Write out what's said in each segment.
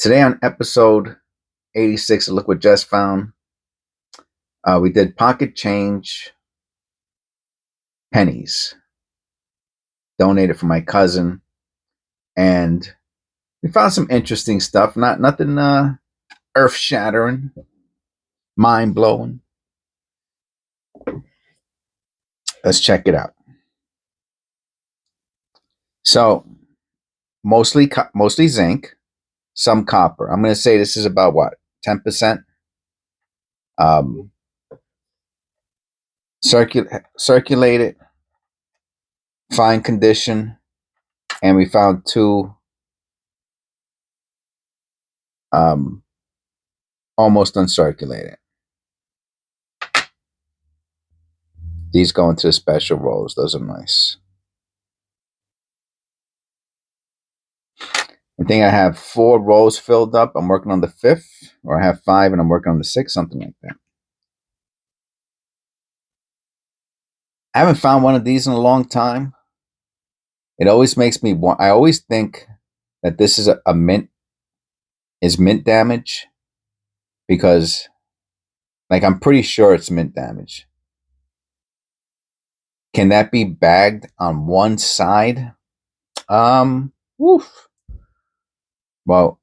Today on episode 86 of Look What Just Found, we did pocket change pennies donated from my cousin, and we found some interesting stuff. Nothing earth shattering, mind blowing. Let's check it out. So mostly zinc, some copper. I'm going to say this is about what, 10%. Circulated, fine condition, and we found two almost uncirculated. These go into the special rolls. Those are nice. I think I have 4 rolls filled up. I'm working on the 5th, or I have 5 and I'm working on the 6th, something like that. I haven't found one of these in a long time. It always makes me want. I always think that this is a mint damage, because like I'm pretty sure it's mint damage. Can that be bagged on one side? Woof. Well,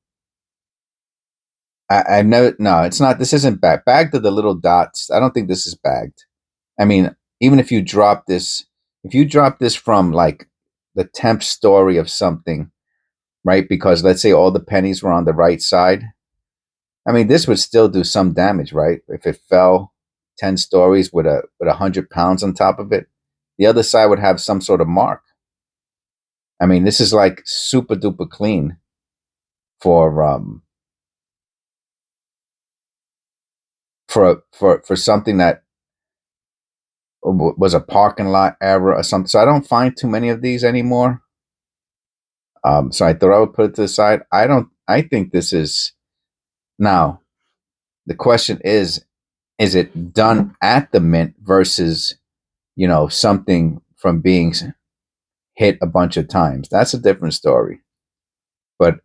I've never. No, it's not. This isn't bagged. Bagged are the little dots. I don't think this is bagged. I mean, even if you drop this from like the 10th story of something, right? Because let's say all the pennies were on the right side. I mean, this would still do some damage, right? If it fell 10 stories with 100 pounds on top of it, the other side would have some sort of mark. I mean, this is like super duper clean for something that was a parking lot error or something. So I don't find too many of these anymore. So I thought I would put it to the side. I think this is, now the question is it done at the mint versus, something from being hit a bunch of times? That's a different story. But,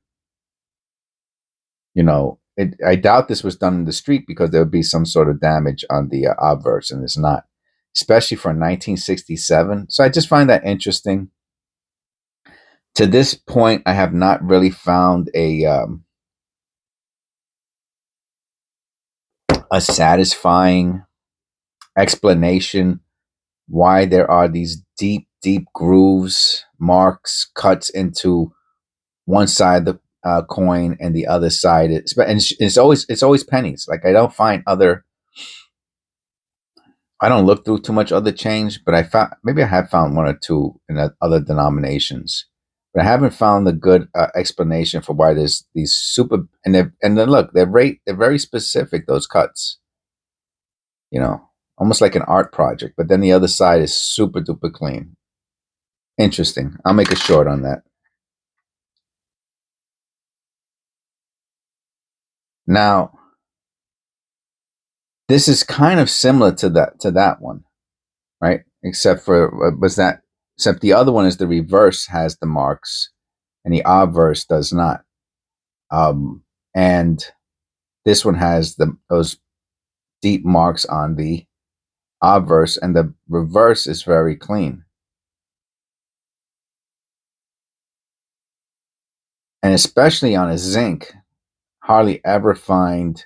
I doubt this was done in the street, because there would be some sort of damage on the obverse, and it's not, especially for 1967. So I just find that interesting. To this point, I have not really found a satisfying explanation why there are these deep grooves, marks, cuts into one side of the coin, and the other side is, and it's always pennies. Like I don't look through too much other change, but maybe I have found 1 or 2 in other denominations, but I haven't found a good explanation for why there's these super, and then look, they're very specific, those cuts, almost like an art project, but then the other side is super duper clean. Interesting. I'll make a short on that. Now, this is kind of similar to that one, right? Except the other one is the reverse has the marks, and the obverse does not. And this one has those deep marks on the obverse, and the reverse is very clean. And especially on a zinc, hardly ever find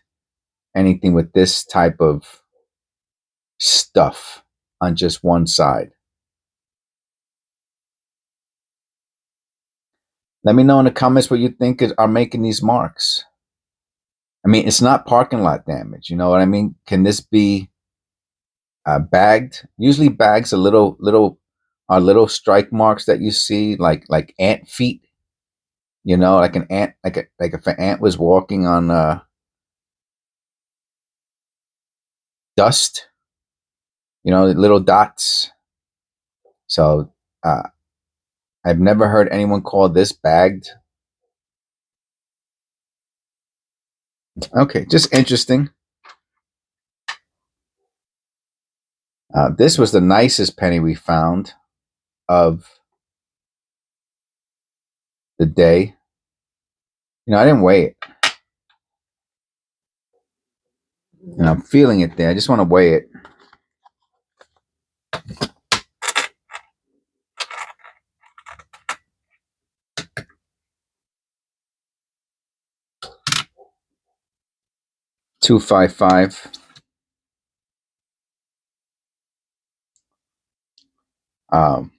anything with this type of stuff on just one side. Let me know in the comments what you think are making these marks. I mean, it's not parking lot damage. You know what I mean? Can this be bagged? Usually bags are little strike marks that you see, like ant feet. Like an ant, like if an ant was walking on dust. Little dots. So I've never heard anyone call this bagged. Okay, just interesting. This was the nicest penny we found of the day. I didn't weigh it. And I'm feeling it there. I just want to weigh it. $255. Um,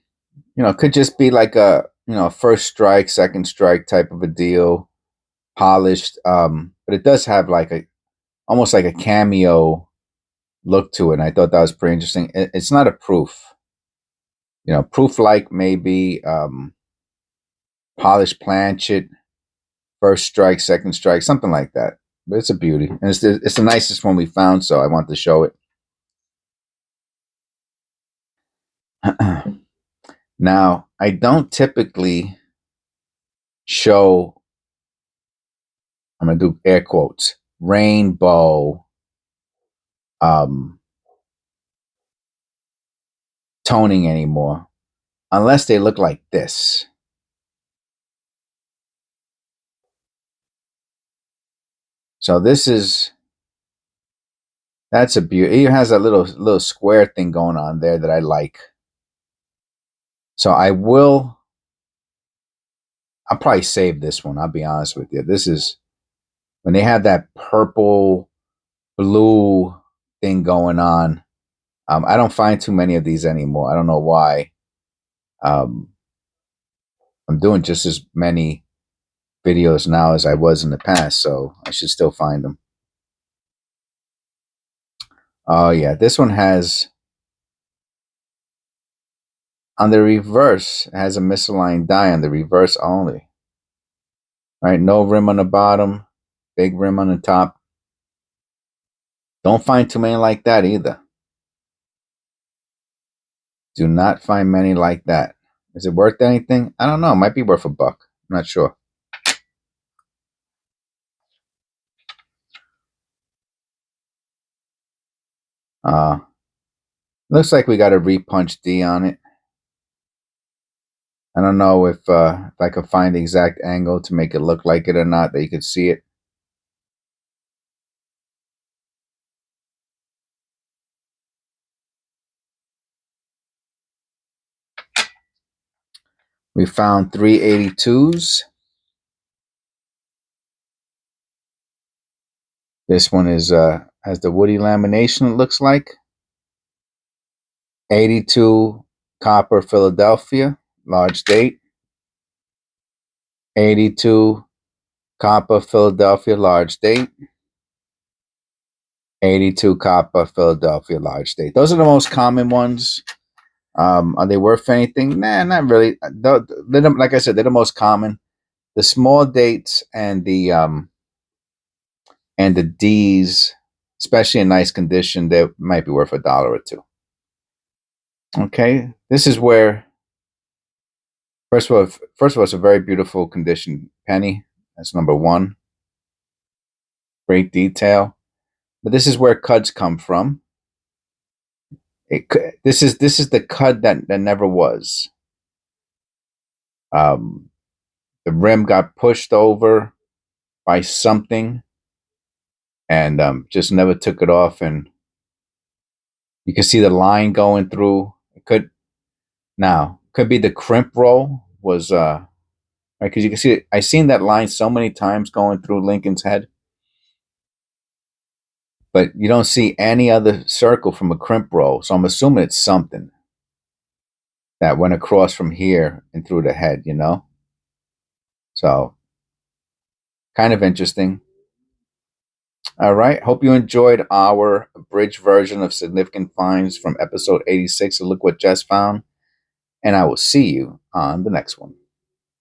it could just be like a first strike, second strike type of a deal, polished. But it does have like almost like a cameo look to it. And I thought that was pretty interesting. It's not a proof. Proof like maybe polished planchet, first strike, second strike, something like that. But it's a beauty, and it's the nicest one we found, so I want to show it. Now, I don't typically show, I'm going to do air quotes, rainbow toning anymore, unless they look like this. So that's a beauty. It has a little square thing going on there that I like. So I'll probably save this one. I'll be honest with you. This is when they have that purple blue thing going on. I don't find too many of these anymore. I don't know why. I'm doing just as many videos now as I was in the past, so I should still find them. Oh yeah, this one has, on the reverse, it has a misaligned die on the reverse only. Right, no rim on the bottom, big rim on the top. Don't find too many like that either. Do not find many like that. Is it worth anything? I don't know. It might be worth $1. I'm not sure. Looks like we got a repunch D on it. I don't know if I could find the exact angle to make it look like it or not, that you could see it. We found 382s. This one is has the woody lamination, it looks like. 82 copper Philadelphia, large date. 82 copper Philadelphia, large date. 82 copper Philadelphia, large date. Those are the most common ones. Are they worth anything? Nah, not really. Like I said, they're the most common. The small dates and the D's, especially in nice condition, they might be worth $1 or $2. Okay, this is where first of all, it's a very beautiful condition penny. That's number one. Great detail, but this is where cuds come from. This is the cud that never was. The rim got pushed over by something, and just never took it off, and you can see the line going through. It could be the crimp roll was right, because you can see it. I've seen that line so many times going through Lincoln's head, but you don't see any other circle from a crimp roll. So I'm assuming it's something that went across from here and through the head, So kind of interesting. All right. Hope you enjoyed our abridged version of Significant Finds from episode 86 of Look What Jess Found. And I will see you on the next one.